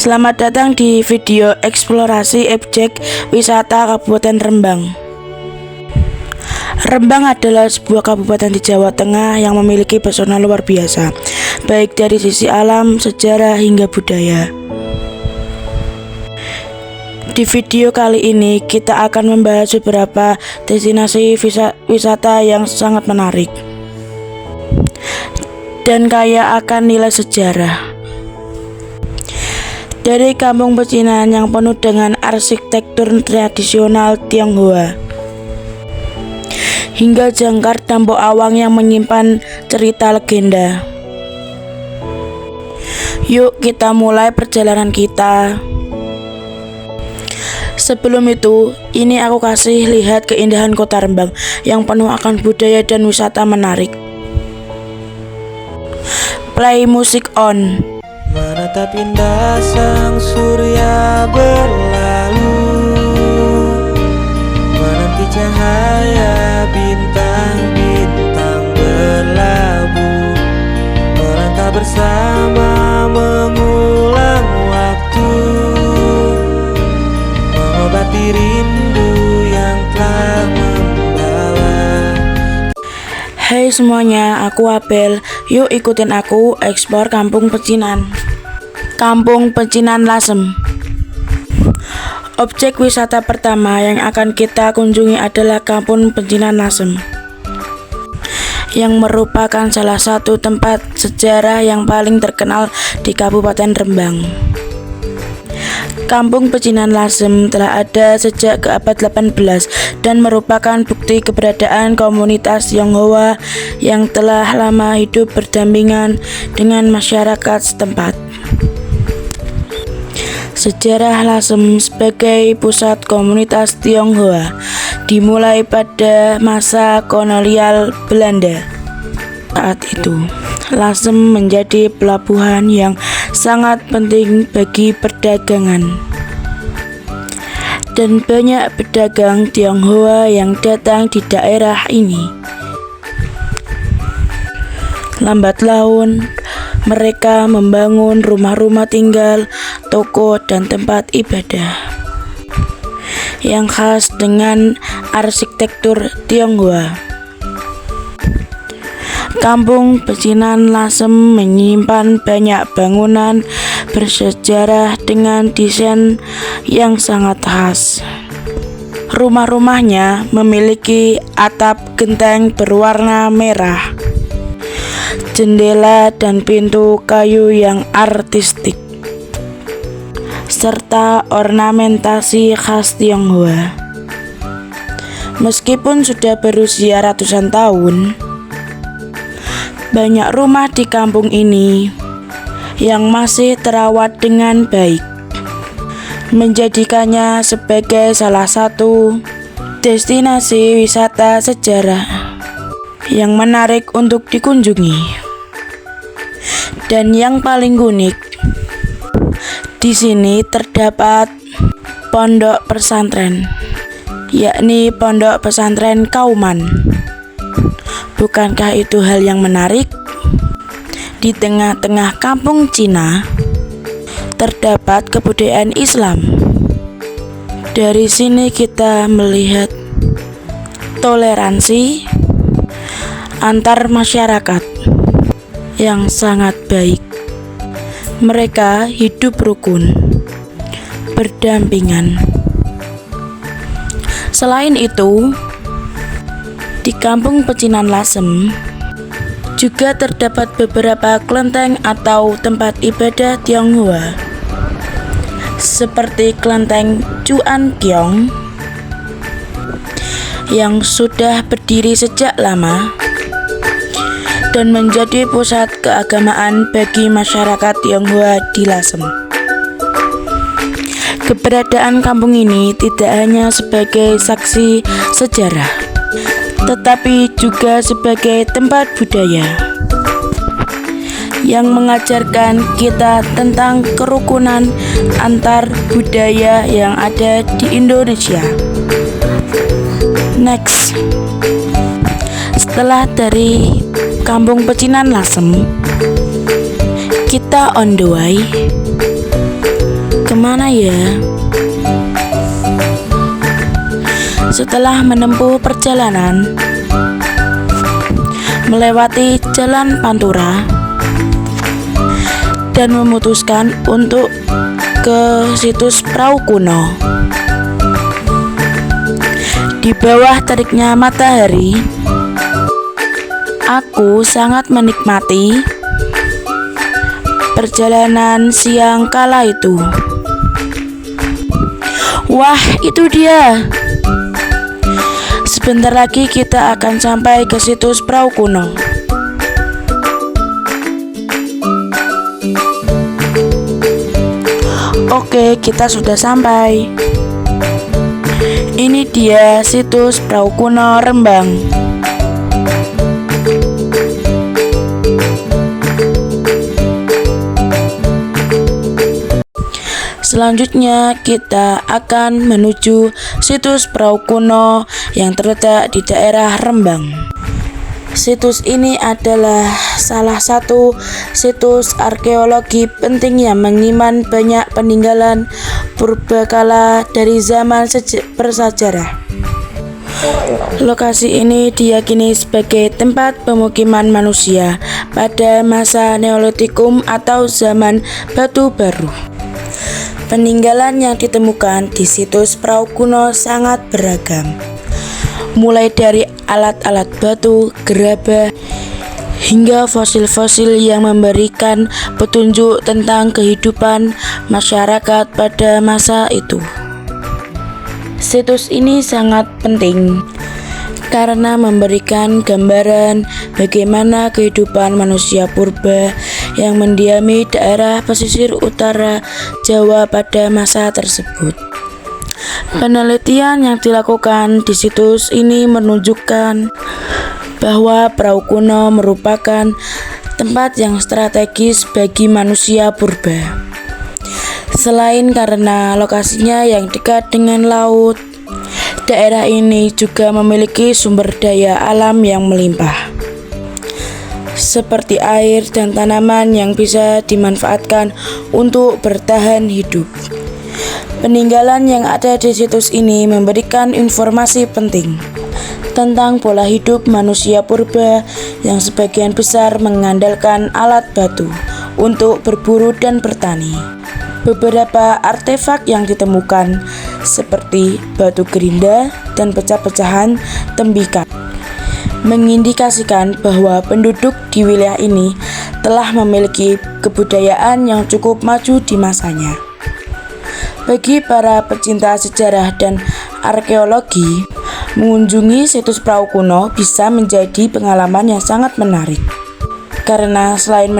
Selamat datang di video eksplorasi objek wisata Kabupaten Rembang. Rembang adalah sebuah kabupaten di Jawa Tengah yang memiliki pesona luar biasa, baik dari sisi alam, sejarah, hingga budaya. Di video kali ini kita akan membahas beberapa destinasi wisata yang sangat menarik dan kaya akan nilai sejarah. Dari kampung pecinan yang penuh dengan arsitektur tradisional Tionghoa, hingga jangkar Dampo Awang yang menyimpan cerita legenda. Yuk kita mulai perjalanan kita. Sebelum itu, ini aku kasih lihat keindahan kota Rembang yang penuh akan budaya dan wisata menarik. Play music on. Menatap indah sang surya berlalu, menanti cahaya bintang-bintang berlabuh, melangkah bersama mengulang waktu, mengobati rindu yang telah membawa. Hai semuanya, aku Abel. Yuk ikutin aku eksplor Kampung Pecinan. Kampung Pecinan Lasem. Objek wisata pertama yang akan kita kunjungi adalah Kampung Pecinan Lasem, yang merupakan salah satu tempat sejarah yang paling terkenal di Kabupaten Rembang. Kampung Pecinan Lasem telah ada sejak ke abad 18 dan merupakan bukti keberadaan komunitas Tionghoa yang telah lama hidup berdampingan dengan masyarakat setempat. Sejarah Lasem sebagai pusat komunitas Tionghoa dimulai pada masa kolonial Belanda. Saat itu, Lasem menjadi pelabuhan yang sangat penting bagi perdagangan, dan banyak pedagang Tionghoa yang datang di daerah ini. Lambat laun, mereka membangun rumah-rumah tinggal, toko, dan tempat ibadah yang khas dengan arsitektur Tionghoa. Kampung Pecinan Lasem menyimpan banyak bangunan bersejarah dengan desain yang sangat khas. Rumah-rumahnya memiliki atap genteng berwarna merah, jendela dan pintu kayu yang artistik, serta ornamentasi khas Tionghoa. Meskipun sudah berusia ratusan tahun, banyak rumah di kampung ini yang masih terawat dengan baik, menjadikannya sebagai salah satu destinasi wisata sejarah yang menarik untuk dikunjungi. Dan yang paling unik, di sini terdapat pondok pesantren, yakni Pondok Pesantren Kauman. Bukankah itu hal yang menarik? Di tengah-tengah kampung Cina terdapat kebudayaan Islam. Dari sini kita melihat toleransi antar masyarakat yang sangat baik. Mereka hidup rukun, berdampingan. Selain itu, di Kampung Pecinan Lasem juga terdapat beberapa kelenteng atau tempat ibadah Tionghoa, seperti kelenteng Chuan Kiong yang sudah berdiri sejak lama dan menjadi pusat keagamaan bagi masyarakat Tionghoa di Lasem. Keberadaan kampung ini tidak hanya sebagai saksi sejarah, tetapi juga sebagai tempat budaya yang mengajarkan kita tentang kerukunan antar budaya yang ada di Indonesia. Next, setelah dari Kampung Pecinan Lasem, kita on the way kemana ya? Setelah menempuh perjalanan melewati Jalan Pantura dan memutuskan untuk ke situs perahu kuno. Di bawah teriknya matahari, aku sangat menikmati perjalanan siang kala itu. Wah, itu dia. Sebentar lagi kita akan sampai ke situs perahu kuno. Oke, kita sudah sampai. Ini dia situs perahu kuno Rembang. Selanjutnya kita akan menuju situs perahu kuno yang terletak di daerah Rembang. Situs ini adalah salah satu situs arkeologi penting yang menyimpan banyak peninggalan purbakala dari zaman prasejarah. Lokasi ini diyakini sebagai tempat pemukiman manusia pada masa Neolitikum atau zaman batu baru. Peninggalan yang ditemukan di situs perahu kuno sangat beragam, mulai dari alat-alat batu, gerabah, hingga fosil-fosil yang memberikan petunjuk tentang kehidupan masyarakat pada masa itu. Situs ini sangat penting karena memberikan gambaran bagaimana kehidupan manusia purba yang mendiami daerah pesisir utara Jawa pada masa tersebut. Penelitian yang dilakukan di situs ini menunjukkan bahwa perahu kuno merupakan tempat yang strategis bagi manusia purba. Selain karena lokasinya yang dekat dengan laut, daerah ini juga memiliki sumber daya alam yang melimpah, seperti air dan tanaman yang bisa dimanfaatkan untuk bertahan hidup. Peninggalan yang ada di situs ini memberikan informasi penting tentang pola hidup manusia purba yang sebagian besar mengandalkan alat batu untuk berburu dan bertani. Beberapa artefak yang ditemukan seperti batu gerinda dan pecah-pecahan tembikar mengindikasikan bahwa penduduk di wilayah ini telah memiliki kebudayaan yang cukup maju di masanya. Bagi para pecinta sejarah dan arkeologi, mengunjungi situs perahu kuno bisa menjadi pengalaman yang sangat menarik. Karena selain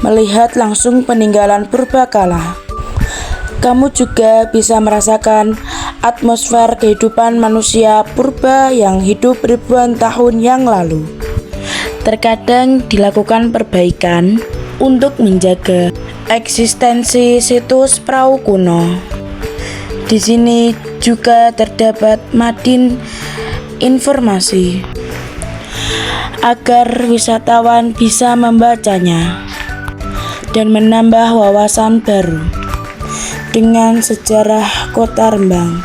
melihat langsung peninggalan purbakala, kamu juga bisa merasakan atmosfer kehidupan manusia purba yang hidup ribuan tahun yang lalu. Terkadang dilakukan perbaikan untuk menjaga eksistensi situs perahu kuno. Di sini juga terdapat madin informasi agar wisatawan bisa membacanya dan menambah wawasan baru dengan sejarah kota Rembang.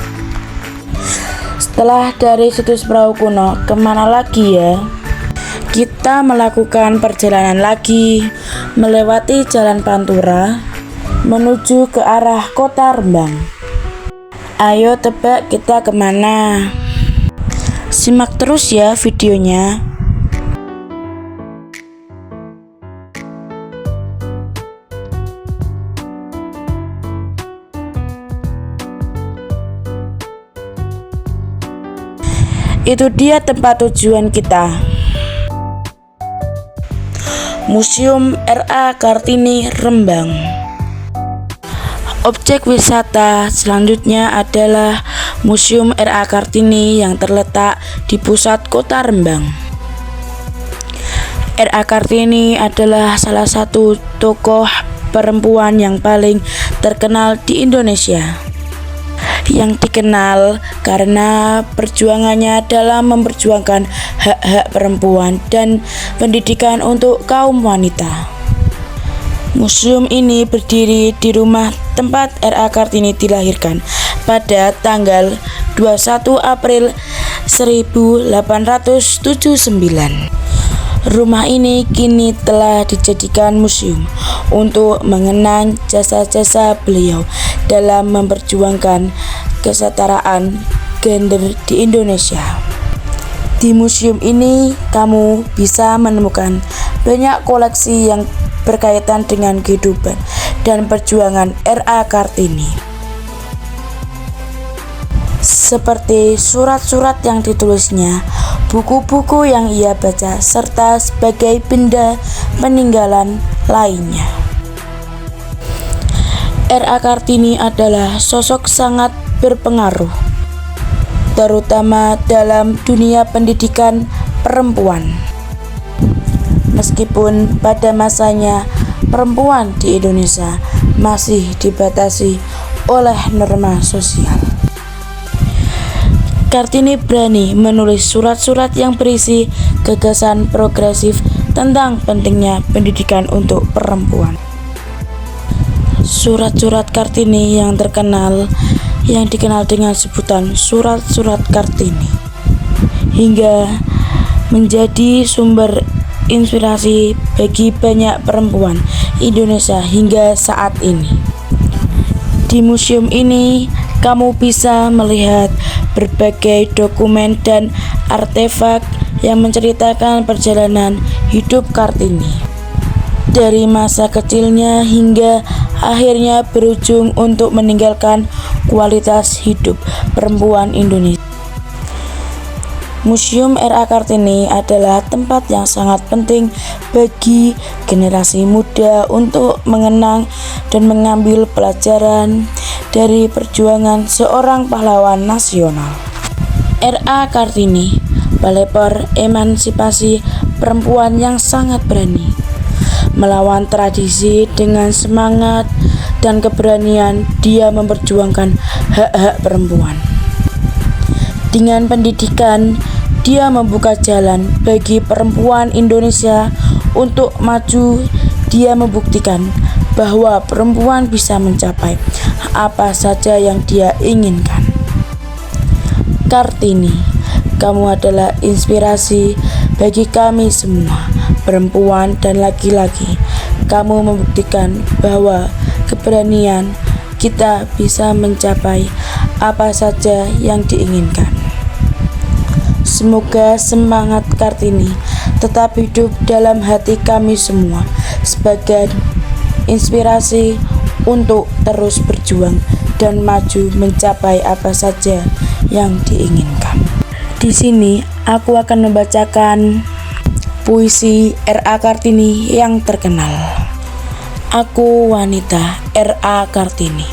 Setelah dari situs perahu kuno, kemana lagi ya? Kita melakukan perjalanan lagi melewati Jalan Pantura menuju ke arah kota Rembang. Ayo tebak kita kemana? Simak terus ya videonya. Itu dia tempat tujuan kita. Museum R.A. Kartini Rembang. Objek wisata selanjutnya adalah Museum R.A. Kartini yang terletak di pusat kota Rembang. R.A. Kartini adalah salah satu tokoh perempuan yang paling terkenal di Indonesia, yang dikenal karena perjuangannya dalam memperjuangkan hak-hak perempuan dan pendidikan untuk kaum wanita. Museum ini berdiri di rumah tempat R.A. Kartini dilahirkan pada tanggal 21 April 1879. Rumah ini kini telah dijadikan museum untuk mengenang jasa-jasa beliau dalam memperjuangkan kesetaraan gender di Indonesia. Di museum ini kamu bisa menemukan banyak koleksi yang berkaitan dengan kehidupan dan perjuangan R.A. Kartini, seperti surat-surat yang ditulisnya, buku-buku yang ia baca, serta sebagai benda peninggalan lainnya. R.A. Kartini adalah sosok sangat berpengaruh, terutama dalam dunia pendidikan perempuan. Meskipun pada masanya perempuan di Indonesia masih dibatasi oleh norma sosial, Kartini berani menulis surat-surat yang berisi gagasan progresif tentang pentingnya pendidikan untuk perempuan. Surat-surat Kartini yang terkenal yang dikenal dengan sebutan surat-surat Kartini hingga menjadi sumber inspirasi bagi banyak perempuan Indonesia hingga saat ini. Di museum ini kamu bisa melihat berbagai dokumen dan artefak yang menceritakan perjalanan hidup Kartini, dari masa kecilnya hingga akhirnya berujung untuk meninggalkan kualitas hidup perempuan Indonesia. Museum R.A. Kartini adalah tempat yang sangat penting bagi generasi muda untuk mengenang dan mengambil pelajaran dari perjuangan seorang pahlawan nasional. R.A. Kartini, pelopor emansipasi perempuan yang sangat berani, melawan tradisi dengan semangat dan keberanian dia memperjuangkan hak-hak perempuan. Dengan pendidikan, dia membuka jalan bagi perempuan Indonesia untuk maju. Dia membuktikan bahwa perempuan bisa mencapai apa saja yang dia inginkan. Kartini, kamu adalah inspirasi bagi kami semua, perempuan dan laki-laki. Kamu membuktikan bahwa keberanian kita bisa mencapai apa saja yang diinginkan. Semoga semangat Kartini tetap hidup dalam hati kami semua sebagai inspirasi untuk terus berjuang dan maju mencapai apa saja yang diinginkan. Di sini aku akan membacakan puisi R.A. Kartini yang terkenal. Aku wanita, R.A. Kartini.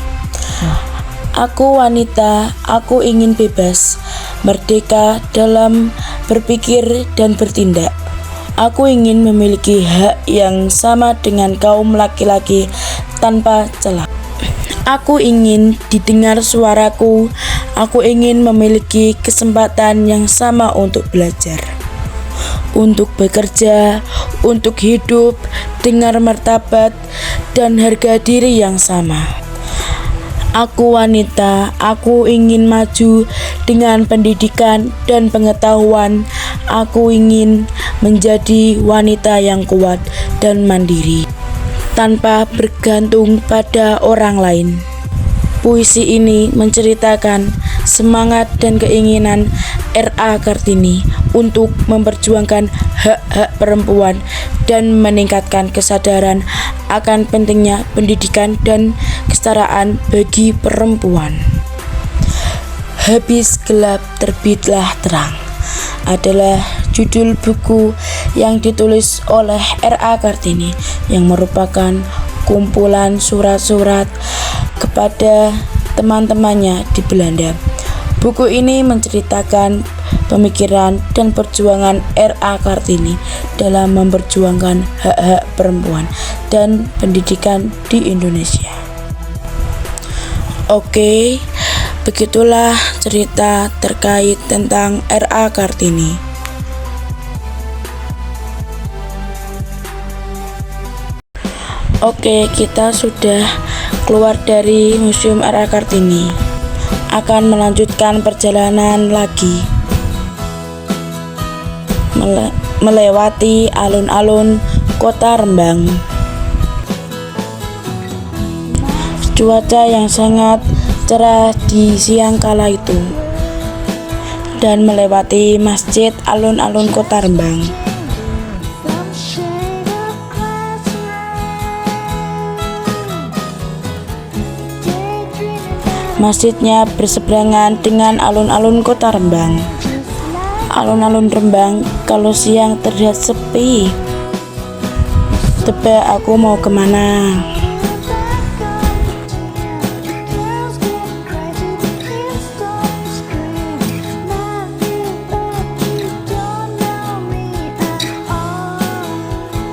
Aku wanita, aku ingin bebas, merdeka dalam berpikir dan bertindak. Aku ingin memiliki hak yang sama dengan kaum laki-laki tanpa celah. Aku ingin didengar suaraku. Aku ingin memiliki kesempatan yang sama untuk belajar, untuk bekerja, untuk hidup dengan martabat dan harga diri yang sama. Aku wanita, aku ingin maju dengan pendidikan dan pengetahuan. Aku ingin menjadi wanita yang kuat dan mandiri, tanpa bergantung pada orang lain. Puisi ini menceritakan semangat dan keinginan R.A. Kartini untuk memperjuangkan hak-hak perempuan dan meningkatkan kesadaran akan pentingnya pendidikan dan kesetaraan bagi perempuan. Habis gelap terbitlah terang adalah judul buku yang ditulis oleh R.A. Kartini yang merupakan kumpulan surat-surat kepada teman-temannya di Belanda. Buku ini menceritakan pemikiran dan perjuangan R.A. Kartini dalam memperjuangkan hak-hak perempuan dan pendidikan di Indonesia. Oke, begitulah cerita terkait tentang R.A. Kartini. Oke, kita sudah keluar dari Museum R.A. Kartini. Akan melanjutkan perjalanan lagi. Melewati alun-alun kota Rembang. Cuaca yang sangat cerah di siang kala itu. Dan melewati masjid alun-alun kota Rembang. Masjidnya berseberangan dengan alun-alun kota Rembang. Alun-alun Rembang kalau siang terlihat sepi. Tebak aku mau kemana?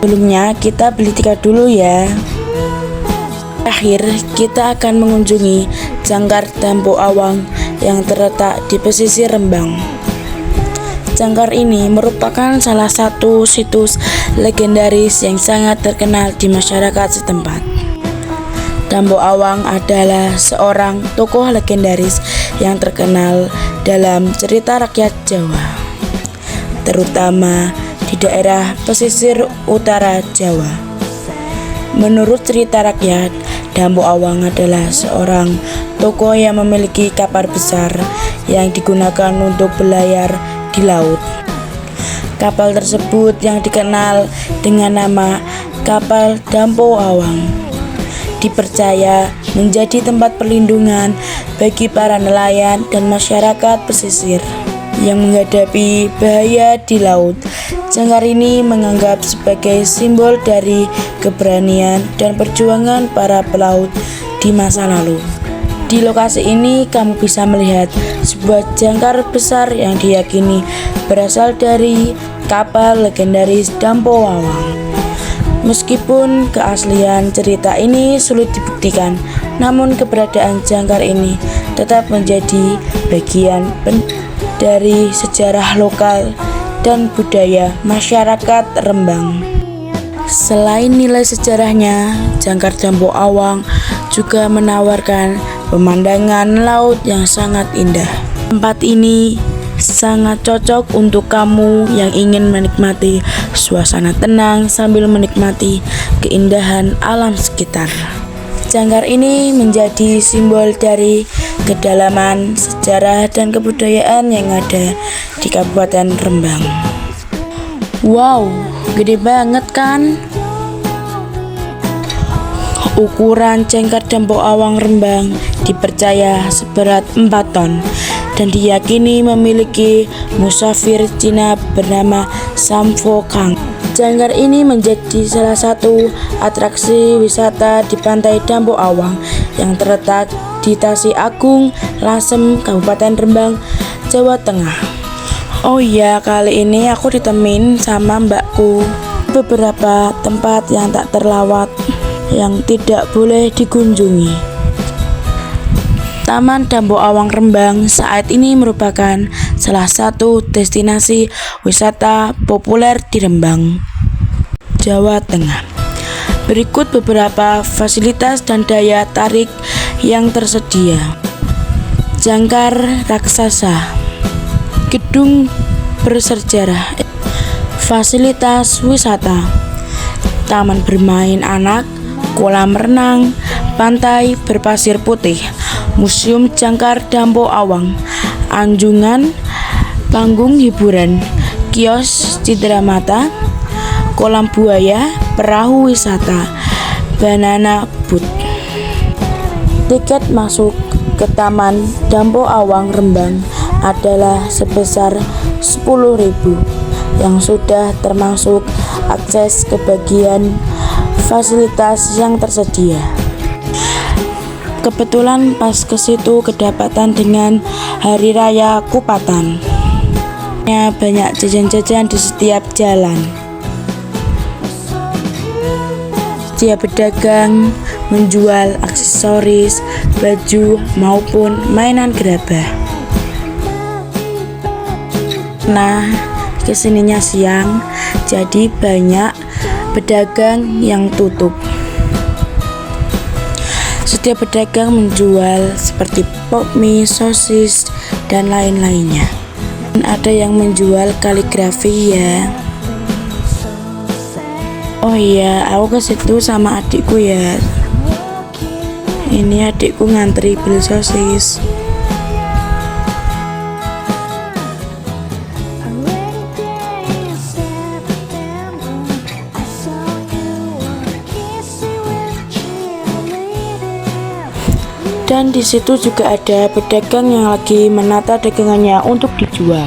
Sebelumnya kita beli tiket dulu ya. Terakhir, kita akan mengunjungi Jangkar Dampo Awang yang terletak di pesisir Rembang. Jangkar ini merupakan salah satu situs legendaris yang sangat terkenal di masyarakat setempat. Dampo Awang adalah seorang tokoh legendaris yang terkenal dalam cerita rakyat Jawa, terutama di daerah pesisir utara Jawa. Menurut cerita rakyat, Dampo Awang adalah seorang tokoh yang memiliki kapal besar yang digunakan untuk berlayar di laut. Kapal tersebut yang dikenal dengan nama kapal Dampo Awang dipercaya menjadi tempat perlindungan bagi para nelayan dan masyarakat pesisir yang menghadapi bahaya di laut. Jangkar ini menganggap sebagai simbol dari keberanian dan perjuangan para pelaut di masa lalu. Di lokasi ini kamu bisa melihat sebuah jangkar besar yang diyakini berasal dari kapal legendaris Dampo Awang. Meskipun keaslian cerita ini sulit dibuktikan, namun keberadaan jangkar ini tetap menjadi bagian dari sejarah lokal dan budaya masyarakat Rembang. Selain nilai sejarahnya, Jangkar Dampo Awang juga menawarkan pemandangan laut yang sangat indah. Tempat ini sangat cocok untuk kamu yang ingin menikmati suasana tenang sambil menikmati keindahan alam sekitar. Jangkar ini menjadi simbol dari kedalaman sejarah dan kebudayaan yang ada di Kabupaten Rembang. Wow, gede banget kan? Ukuran Jangkar Dampo Awang Rembang dipercaya seberat 4 ton dan diyakini memiliki musafir Cina bernama Sampo Kang. Jangkar ini menjadi salah satu atraksi wisata di pantai Dampo Awang yang terletak di Tasik Agung, Lasem, Kabupaten Rembang, Jawa Tengah. Oh iya, kali ini aku ditemenin sama mbakku. Beberapa tempat yang tak terlawat yang tidak boleh dikunjungi. Taman Dampo Awang Rembang saat ini merupakan salah satu destinasi wisata populer di Rembang, Jawa Tengah. Berikut beberapa fasilitas dan daya tarik yang tersedia. Jangkar raksasa, gedung bersejarah, fasilitas wisata, taman bermain anak, kolam renang, pantai berpasir putih, Museum Jangkar Dampo Awang, anjungan, panggung hiburan, kios cindera mata, kolam buaya, perahu wisata, banana boat. Tiket masuk ke Taman Dampo Awang Rembang adalah sebesar 10.000 yang sudah termasuk akses ke bagian fasilitas yang tersedia. Kebetulan pas ke situ kedapatan dengan Hari Raya Kupatan. Banyak jajan-jajan di setiap jalan. Setiap pedagang menjual aksesoris, baju maupun mainan gerabah. Nah, kesininya siang, jadi banyak pedagang yang tutup. Setiap pedagang menjual seperti pokmie, sosis, dan lain-lainnya. Dan ada yang menjual kaligrafi ya. Oh iya, aku ke situ sama adikku ya. Ini adikku ngantri beli sosis. Dan di situ juga ada pedagang yang lagi menata dagangannya untuk dijual.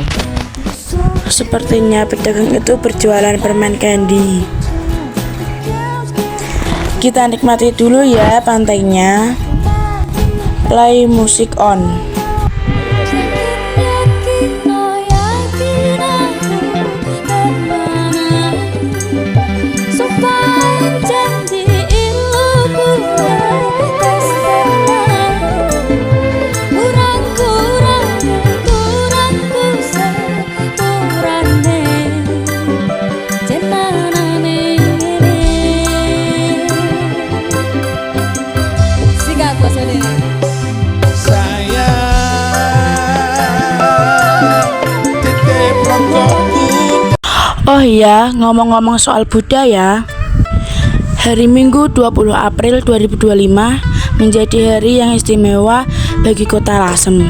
Sepertinya pedagang itu berjualan permen candy. Kita nikmati dulu ya pantainya. Play musik on. Oh iya, ngomong-ngomong soal budaya, hari Minggu 20 April 2025 menjadi hari yang istimewa bagi Kota Lasem,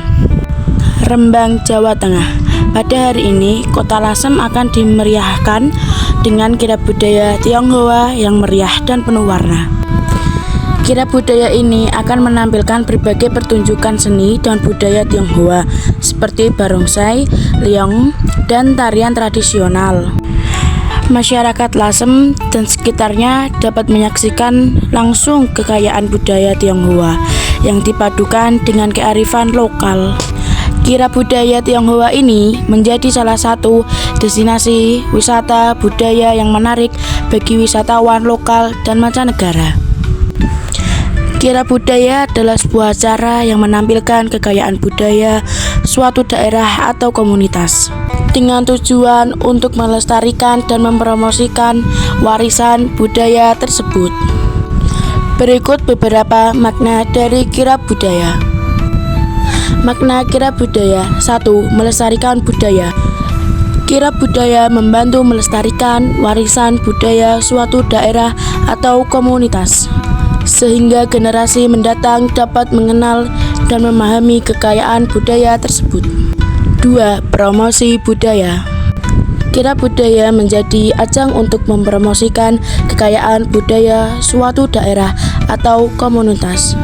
Rembang, Jawa Tengah. Pada hari ini, Kota Lasem akan dimeriahkan dengan kirab budaya Tionghoa yang meriah dan penuh warna. Kirab budaya ini akan menampilkan berbagai pertunjukan seni dan budaya Tionghoa seperti barongsai, liong, dan tarian tradisional. Masyarakat Lasem dan sekitarnya dapat menyaksikan langsung kekayaan budaya Tionghoa yang dipadukan dengan kearifan lokal. Kirab budaya Tionghoa ini menjadi salah satu destinasi wisata budaya yang menarik bagi wisatawan lokal dan mancanegara. Kirab budaya adalah sebuah acara yang menampilkan kekayaan budaya suatu daerah atau komunitas dengan tujuan untuk melestarikan dan mempromosikan warisan budaya tersebut. Berikut beberapa makna dari kirab budaya. Makna kirab budaya: 1. Melestarikan budaya. Kirab budaya membantu melestarikan warisan budaya suatu daerah atau komunitas, sehingga generasi mendatang dapat mengenal dan memahami kekayaan budaya tersebut. 2. Promosi budaya. Kirab budaya menjadi ajang untuk mempromosikan kekayaan budaya suatu daerah atau komunitas,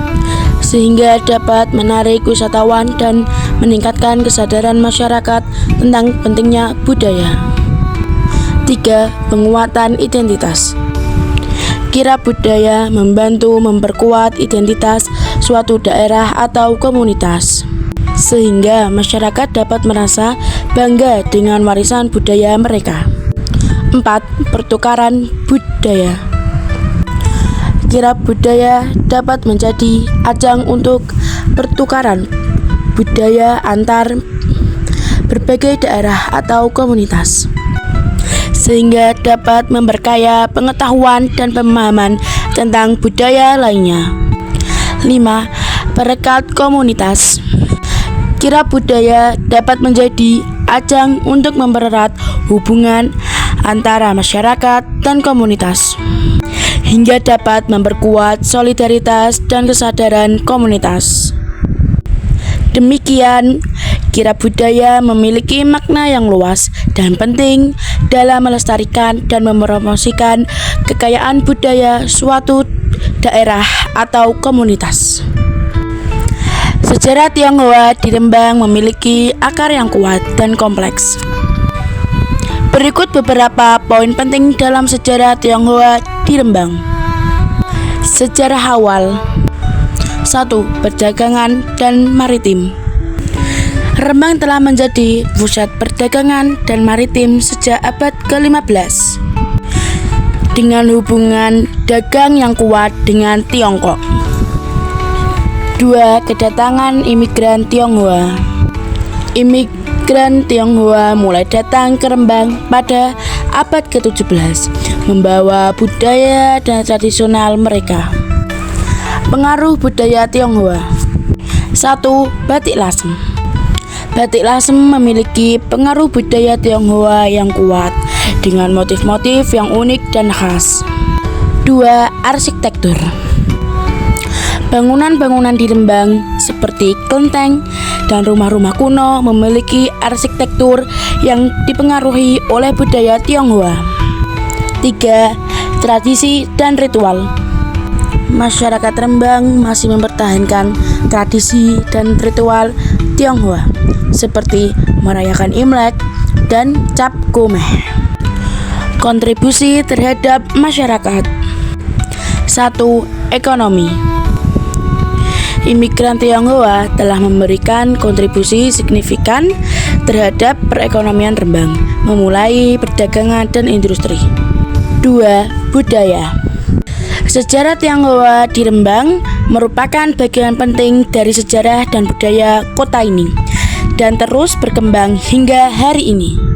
sehingga dapat menarik wisatawan dan meningkatkan kesadaran masyarakat tentang pentingnya budaya. 3. Penguatan identitas. Kirab budaya membantu memperkuat identitas suatu daerah atau komunitas, sehingga masyarakat dapat merasa bangga dengan warisan budaya mereka. 4. Pertukaran budaya. Kirab budaya dapat menjadi ajang untuk pertukaran budaya antar berbagai daerah atau komunitas, sehingga dapat memperkaya pengetahuan dan pemahaman tentang budaya lainnya. 5. Perekat komunitas. Kirab budaya dapat menjadi ajang untuk mempererat hubungan antara masyarakat dan komunitas, hingga dapat memperkuat solidaritas dan kesadaran komunitas. Demikian, kirab budaya memiliki makna yang luas dan penting dalam melestarikan dan mempromosikan kekayaan budaya suatu daerah atau komunitas. Sejarah Tionghoa di Rembang memiliki akar yang kuat dan kompleks. Berikut beberapa poin penting dalam sejarah Tionghoa di Rembang. Sejarah awal. 1. Perdagangan dan maritim. Rembang telah menjadi pusat perdagangan dan maritim sejak abad ke-15 dengan hubungan dagang yang kuat dengan Tiongkok. 2. Kedatangan imigran Tionghoa. Imigran Tionghoa mulai datang ke Rembang pada abad ke-17, membawa budaya dan tradisional mereka. Pengaruh budaya Tionghoa. 1. Batik Lasem. Batik Lasem memiliki pengaruh budaya Tionghoa yang kuat dengan motif-motif yang unik dan khas. 2. Arsitektur. Bangunan-bangunan di Rembang seperti kelenteng dan rumah-rumah kuno memiliki arsitektur yang dipengaruhi oleh budaya Tionghoa. 3. Tradisi dan ritual. Masyarakat Rembang masih mempertahankan tradisi dan ritual Tionghoa seperti merayakan Imlek dan Cap Gomeh. Kontribusi terhadap masyarakat. 1. Ekonomi. Imigran Tionghoa telah memberikan kontribusi signifikan terhadap perekonomian Rembang, memulai perdagangan dan industri. 2. Budaya. Sejarah Tionghoa di Rembang merupakan bagian penting dari sejarah dan budaya kota ini dan terus berkembang hingga hari ini.